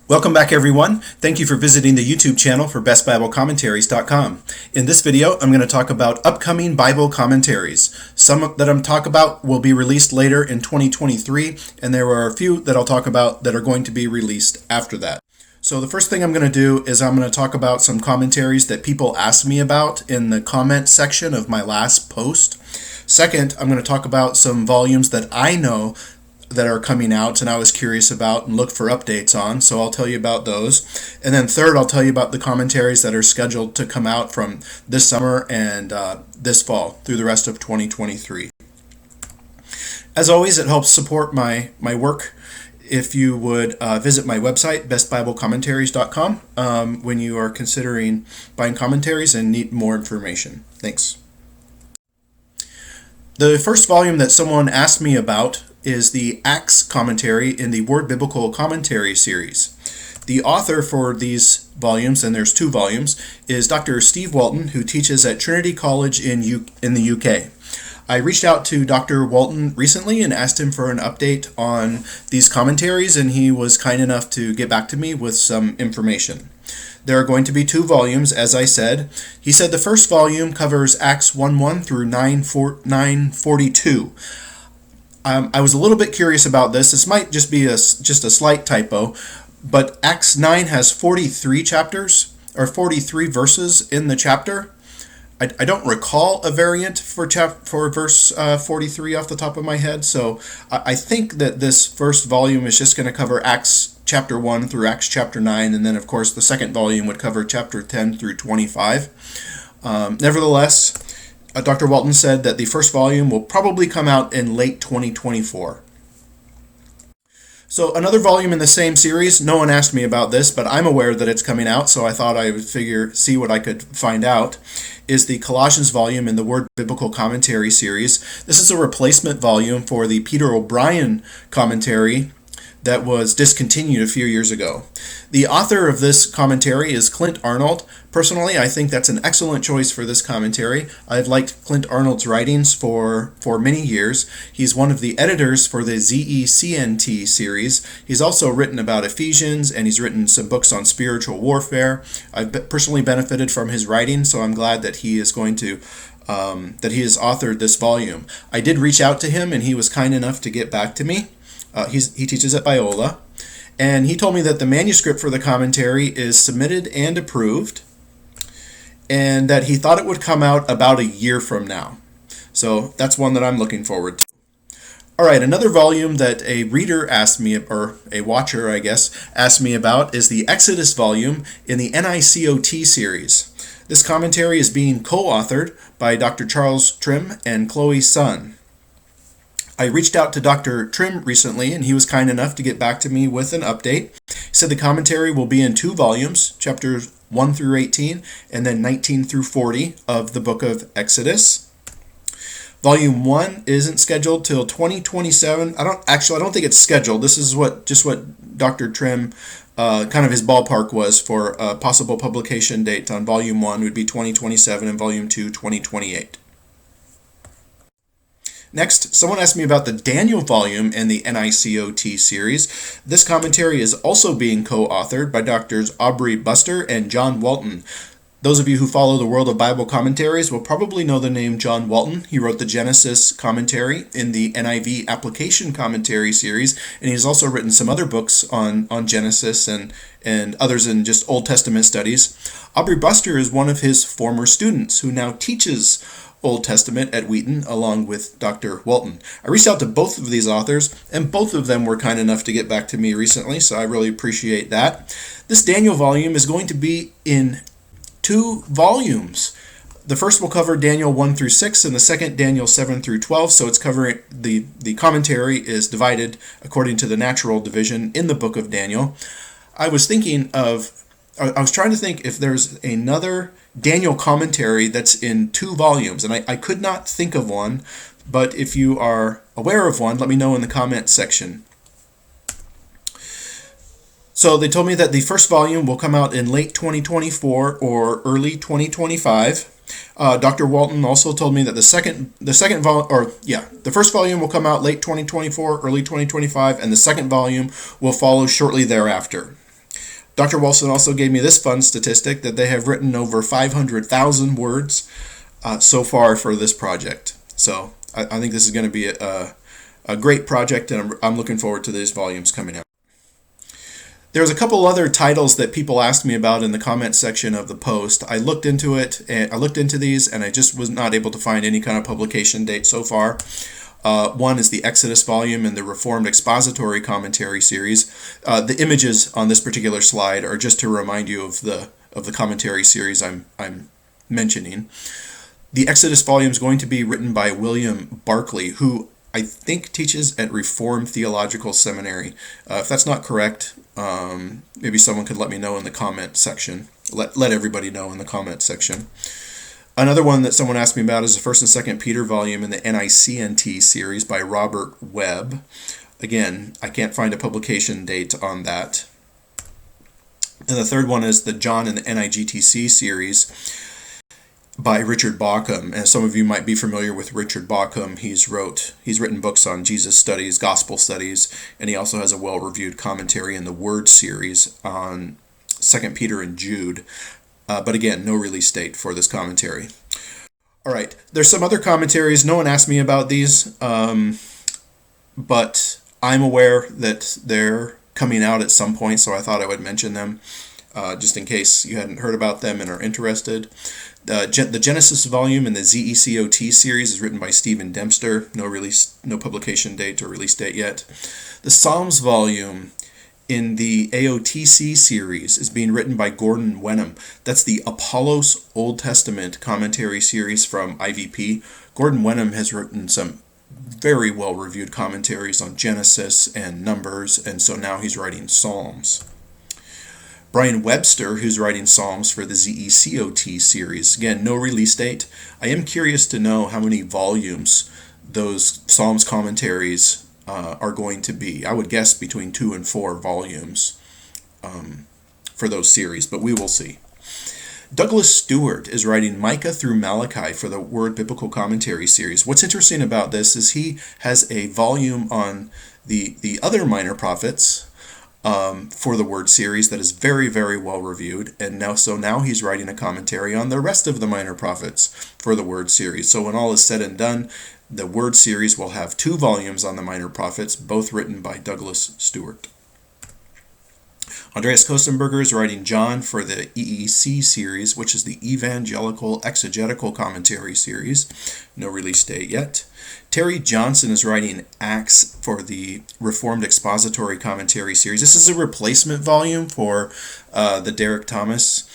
Welcome back, everyone. Thank you for visiting the YouTube channel for bestbiblecommentaries.com. In this video, I'm going to talk about upcoming Bible commentaries. Some that I'm talking about will be released later in 2023, and there are a few that I'll talk about that are going to be released after that. So the first thing I'm going to do is I'm going to talk about some commentaries that people asked me about in the comment section of my last post. Second, I'm going to talk about some volumes that I know that are coming out and I was curious about and look for updates on, so I'll tell you about those. And then third, I'll tell you about the commentaries that are scheduled to come out from this summer and this fall through the rest of 2023. As always, it helps support my work if you would visit my website, bestbiblecommentaries.com, when you are considering buying commentaries and need more information. Thanks. The first volume that someone asked me about is the Acts commentary in the Word Biblical Commentary series. The author for these volumes, and there's two volumes, is Dr. Steve Walton, who teaches at Trinity College in the UK. I reached out to Dr. Walton recently and asked him for an update on these commentaries, and he was kind enough to get back to me with some information. There are going to be two volumes, as I said. He said the first volume covers Acts 1:1 through 9:42. I was a little bit curious about this. This might just be just a slight typo, but Acts 9 has 43 chapters, or 43 verses in the chapter. I don't recall a variant for verse 43 off the top of my head, so I think that this first volume is just going to cover Acts chapter 1 through Acts chapter 9, and then of course the second volume would cover chapter 10 through 25. Nevertheless, Dr. Walton said that the first volume will probably come out in late 2024. So another volume in the same series, no one asked me about this, but I'm aware that it's coming out, so I thought I would see what I could find out, is the Colossians volume in the Word Biblical Commentary series. This is a replacement volume for the Peter O'Brien commentary that was discontinued a few years ago. The author of this commentary is Clint Arnold. Personally, I think that's an excellent choice for this commentary. I've liked Clint Arnold's writings for many years. He's one of the editors for the ZECNT series. He's also written about Ephesians, and he's written some books on spiritual warfare. I've personally benefited from his writing, so I'm glad that he is going to that he has authored this volume. I did reach out to him, and he was kind enough to get back to me. He teaches at Biola, and he told me that the manuscript for the commentary is submitted and approved, and that he thought it would come out about a year from now. So that's one that I'm looking forward to. All right, another volume that a reader asked me, or a watcher, I guess, asked me about is the Exodus volume in the Nicot series. This commentary is being co-authored by Dr. Charles Trim and Chloe Sun. I reached out to Dr. Trim recently, and he was kind enough to get back to me with an update. He said the commentary will be in two volumes, chapters 1 through 18, and then 19 through 40 of the book of Exodus. Volume 1 isn't scheduled till 2027. I don't think it's scheduled. This is what Dr. Trim, kind of his ballpark was for a possible publication date on Volume 1 would be 2027 and Volume 2, 2028. Next, someone asked me about the Daniel volume in the Nicot series. This commentary is also being co-authored by Drs. Aubrey Buster and John Walton. Those of you who follow the world of Bible commentaries will probably know the name John Walton. He wrote the Genesis commentary in the NIV Application Commentary series, and he's also written some other books on Genesis and others in just Old Testament studies. Aubrey Buster is one of his former students who now teaches Old Testament at Wheaton along with Dr. Walton. I reached out to both of these authors, and both of them were kind enough to get back to me recently, so I really appreciate that. This Daniel volume is going to be in two volumes. The first will cover Daniel 1 through 6, and the second Daniel 7 through 12, so it's covering the commentary is divided according to the natural division in the book of Daniel. I was trying to think if there's another Daniel commentary that's in two volumes, and I could not think of one, but if you are aware of one, let me know in the comment section. So they told me that the first volume will come out in late 2024 or early 2025. Dr. Walton also told me that the first volume will come out late 2024, early 2025, and the second volume will follow shortly thereafter. Dr. Wilson also gave me this fun statistic that they have written over 500,000 words so far for this project. So I think this is going to be a great project, and I'm looking forward to these volumes coming out. There's a couple other titles that people asked me about in the comment section of the post. I looked into it, and I looked into these, and I just was not able to find any kind of publication date so far. One is the Exodus volume in the Reformed Expository Commentary series. The images on this particular slide are just to remind you of the commentary series I'm mentioning. The Exodus volume is going to be written by William Barclay, who I think teaches at Reformed Theological Seminary. If that's not correct, maybe someone could let me know in the comment section. Let everybody know in the comment section. Another one that someone asked me about is the 1st and 2nd Peter volume in the NICNT series by Robert Webb. Again, I can't find a publication date on that. And the third one is the John and the NIGTC series by Richard Bauckham. And some of you might be familiar with Richard Bauckham. He's written books on Jesus studies, gospel studies, and he also has a well-reviewed commentary in the Word series on 2 Peter and Jude. But again, no release date for this commentary. All right, there's some other commentaries. No one asked me about these, but I'm aware that they're coming out at some point, so I thought I would mention them just in case you hadn't heard about them and are interested. The Genesis volume in the ZECOT series is written by Stephen Dempster. No publication date or release date yet. The Psalms volume in the AOTC series is being written by Gordon Wenham. That's the Apollos Old Testament commentary series from IVP. Gordon Wenham has written some very well-reviewed commentaries on Genesis and Numbers, and so now he's writing Psalms. Brian Webster, who's writing Psalms for the ZECOT series. Again, no release date. I am curious to know how many volumes those Psalms commentaries are going to be. I would guess between 2 and 4 volumes for those series, but we will see. Douglas Stewart is writing Micah through Malachi for the Word Biblical Commentary series. What's interesting about this is he has a volume on the other minor prophets for the Word series that is very, very well reviewed, and now he's writing a commentary on the rest of the minor prophets for the Word series. So when all is said and done, the Word series will have 2 volumes on the minor prophets, both written by Douglas Stewart. Andreas Kostenberger is writing John for the EEC series, which is the Evangelical Exegetical Commentary series. No release date yet. Terry Johnson is writing Acts for the Reformed Expository Commentary series. This is a replacement volume for the Derek Thomas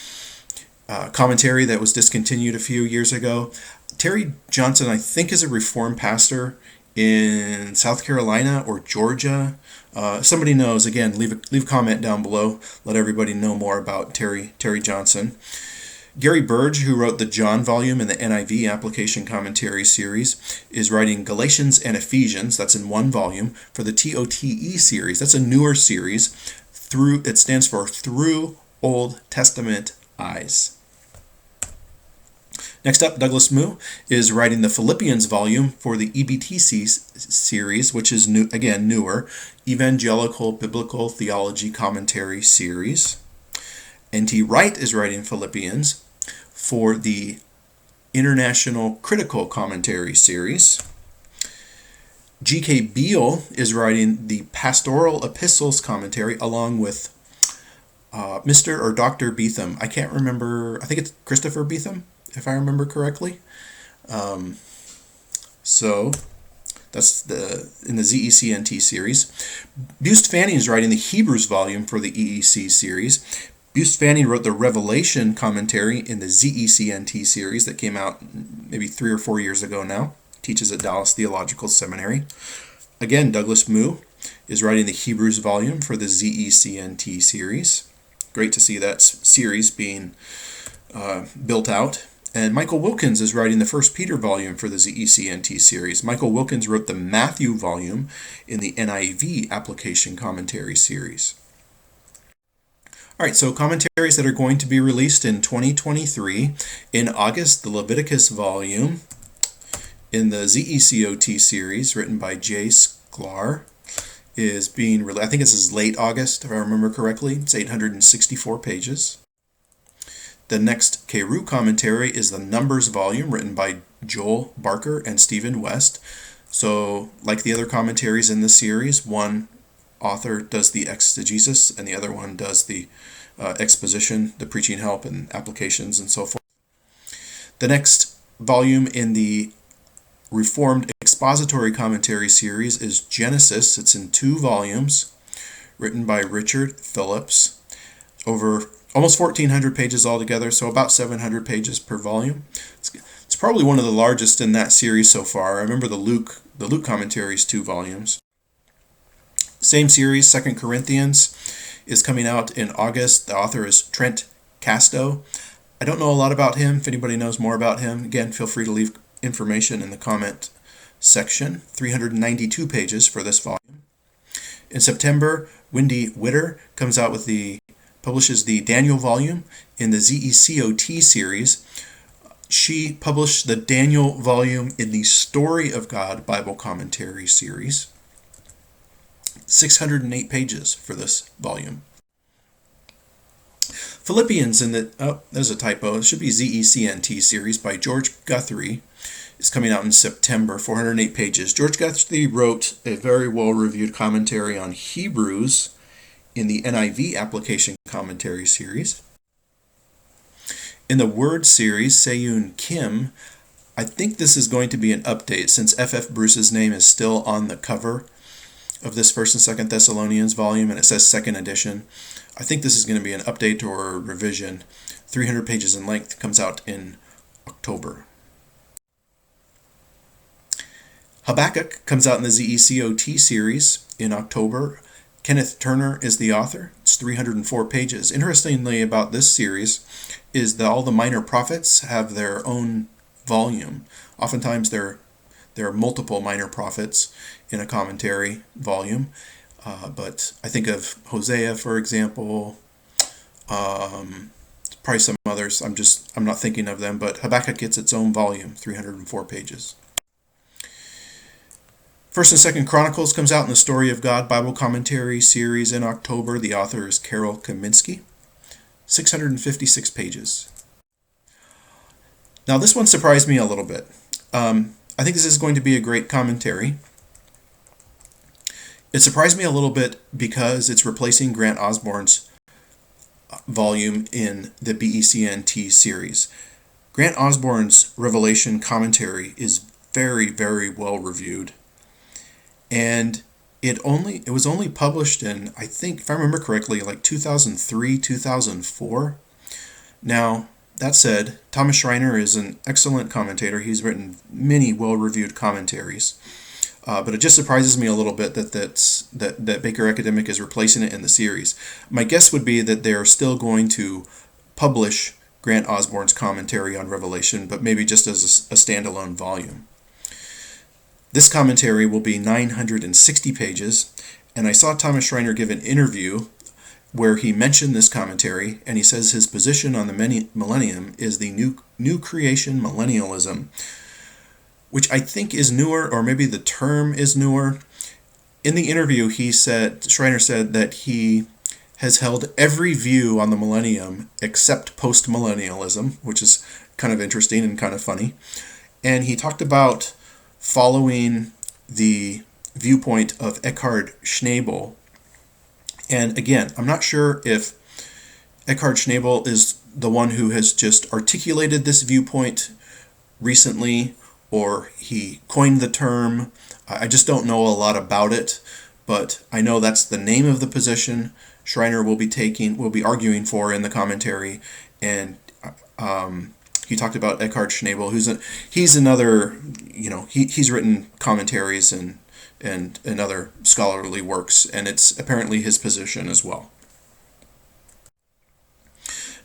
commentary that was discontinued a few years ago. Terry Johnson, I think, is a Reformed pastor in South Carolina or Georgia. Somebody knows, again, leave a comment down below. Let everybody know more about Terry Johnson. Gary Burge, who wrote the John volume in the NIV Application Commentary series, is writing Galatians and Ephesians, that's in 1 volume, for the TOTE series. That's a newer series. It stands for Through Old Testament Eyes. Next up, Douglas Moo is writing the Philippians volume for the EBTC series, which is newer, Evangelical Biblical Theology Commentary series. N.T. Wright is writing Philippians for the International Critical Commentary series. G.K. Beale is writing the Pastoral Epistles commentary along with Mr. or Dr. Beetham. I can't remember. I think it's Christopher Beetham, if I remember correctly. So that's in the ZECNT series. Buste Fanning is writing the Hebrews volume for the EEC series. Buste Fanning wrote the Revelation commentary in the ZECNT series that came out maybe 3 or 4 years ago now. Teaches at Dallas Theological Seminary. Again, Douglas Moo is writing the Hebrews volume for the ZECNT series. Great to see that series being built out. And Michael Wilkins is writing the 1 Peter volume for the ZECNT series. Michael Wilkins wrote the Matthew volume in the NIV Application Commentary series. All right, so commentaries that are going to be released in 2023. In August, the Leviticus volume in the ZECOT series, written by J. Sklar. is being released. I think this is late August, if I remember correctly. It's 864 pages. The next Keru commentary is the Numbers volume, written by Joel Barker and Stephen West. So, like the other commentaries in this series, one author does the exegesis and the other one does the exposition, the preaching help and applications and so forth. The next volume in the Reformed Expository Commentary series is Genesis. It's in 2 volumes, written by Richard Phillips, over almost 1,400 pages altogether, so about 700 pages per volume. It's probably one of the largest in that series so far. I remember the Luke commentaries, 2 volumes. Same series, 2 Corinthians, is coming out in August. The author is Trent Casto. I don't know a lot about him. If anybody knows more about him, again, feel free to leave information in the comment section. 392 pages for this volume. In September, Wendy Witter publishes the Daniel volume in the ZECOT series. She published the Daniel volume in the Story of God Bible Commentary series. 608 pages for this volume. Philippians there's a typo. It should be ZECNT series by George Guthrie. It's coming out in September, 408 pages. George Guthrie wrote a very well-reviewed commentary on Hebrews in the NIV Application Commentary series. In the Word series, Seyoon Kim, I think this is going to be an update since F.F. Bruce's name is still on the cover of this 1st and 2nd Thessalonians volume, and it says 2nd edition. I think this is going to be an update or a revision. 300 pages in length, comes out in October. Habakkuk comes out in the ZECOT series in October. Kenneth Turner is the author. It's 304 pages. Interestingly about this series is that all the minor prophets have their own volume. Oftentimes there are multiple minor prophets in a commentary volume, but I think of Hosea, for example, probably some others. I'm not thinking of them, but Habakkuk gets its own volume, 304 pages. 1st and 2nd Chronicles comes out in the Story of God Bible Commentary series in October. The author is Carol Kaminsky. 656 pages. Now this one surprised me a little bit. I think this is going to be a great commentary. It surprised me a little bit because it's replacing Grant Osborne's volume in the BECNT series. Grant Osborne's Revelation commentary is very, very well reviewed. And it was only published in, I think, if I remember correctly, like 2003, 2004. Now, that said, Thomas Schreiner is an excellent commentator. He's written many well-reviewed commentaries. But it just surprises me a little bit that Baker Academic is replacing it in the series. My guess would be that they're still going to publish Grant Osborne's commentary on Revelation, but maybe just as a standalone volume. This commentary will be 960 pages, and I saw Thomas Schreiner give an interview where he mentioned this commentary, and he says his position on the millennium is the new creation millennialism, which I think is newer, or maybe the term is newer. In the interview, Schreiner said that he has held every view on the millennium except postmillennialism, which is kind of interesting and kind of funny. And he talked about following the viewpoint of Eckhard Schnabel. And again, I'm not sure if Eckhard Schnabel is the one who has just articulated this viewpoint recently, or he coined the term. I just don't know a lot about it, but I know that's the name of the position Schreiner will be arguing for in the commentary. And he talked about Eckhard Schnabel, he's another, he's written commentaries and other scholarly works, and it's apparently his position as well.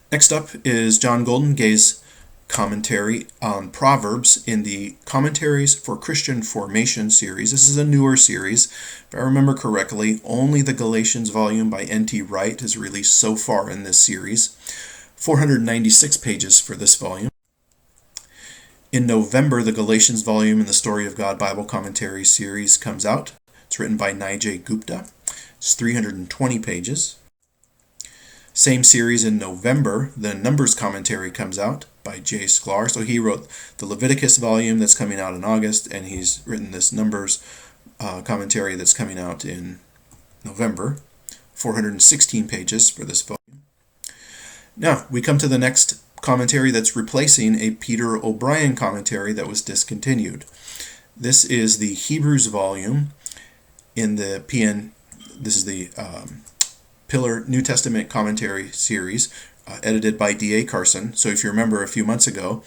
Next up is John Golden Gay's commentary on Proverbs in the Commentaries for Christian Formation series. This is a newer series. If I remember correctly, only the Galatians volume by N.T. Wright is released so far in this series. 496 pages for this volume. In November, the Galatians volume in the Story of God Bible Commentary series comes out. It's written by Nijay Gupta. It's 320 pages. Same series in November, the Numbers Commentary comes out by J. Sklar. So he wrote the Leviticus volume that's coming out in August, and he's written this Numbers commentary that's coming out in November. 416 pages for this volume. Now, we come to the next commentary that's replacing a Peter O'Brien commentary that was discontinued. This is the Hebrews volume in the PN. This is the Pillar New Testament Commentary series, edited by D.A. Carson. So if you remember a few months ago,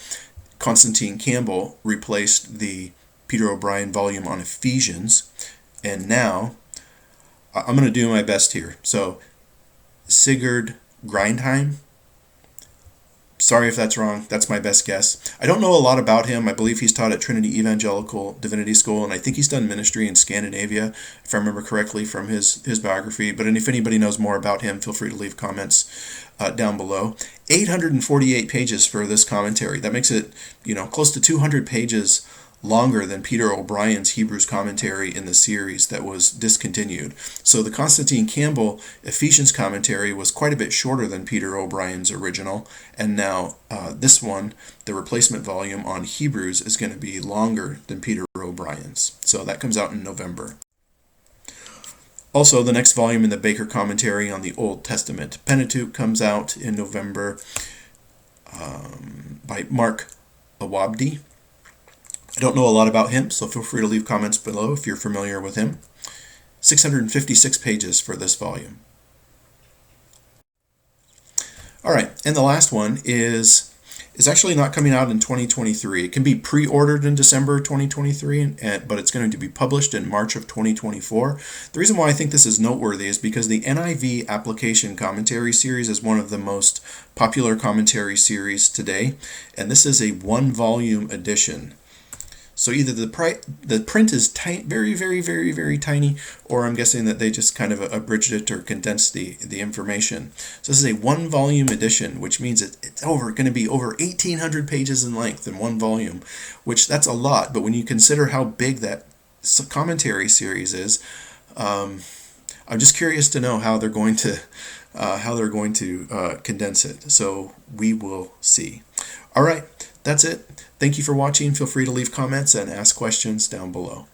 Constantine Campbell replaced the Peter O'Brien volume on Ephesians, and now I'm going to do my best here. So Sigurd Grindheim. Sorry if that's wrong. That's my best guess. I don't know a lot about him. I believe he's taught at Trinity Evangelical Divinity School, and I think he's done ministry in Scandinavia, if I remember correctly from his biography. But if anybody knows more about him, feel free to leave comments down below. 848 pages for this commentary. That makes it, close to 200 pages longer than Peter O'Brien's Hebrews commentary in the series that was discontinued. So the Constantine Campbell Ephesians commentary was quite a bit shorter than Peter O'Brien's original, and now this one, the replacement volume on Hebrews, is going to be longer than Peter O'Brien's. So that comes out in November. Also, the next volume in the Baker commentary on the Old Testament Pentateuch comes out in November by Mark Awabdi. I don't know a lot about him, so feel free to leave comments below if you're familiar with him. 656 pages for this volume. All right, and the last one is actually not coming out in 2023. It can be pre-ordered in December 2023, but it's going to be published in March of 2024. The reason why I think this is noteworthy is because the NIV Application Commentary Series is one of the most popular commentary series today, and this is a one-volume edition. So either the print is very, very, very, very tiny, or I'm guessing that they just kind of abridged it or condensed the information. So this is a one-volume edition, which means it's going to be over 1,800 pages in length in one volume, which that's a lot. But when you consider how big that commentary series is, I'm just curious to know how they're going to condense it. So we will see. All right, that's it. Thank you for watching. Feel free to leave comments and ask questions down below.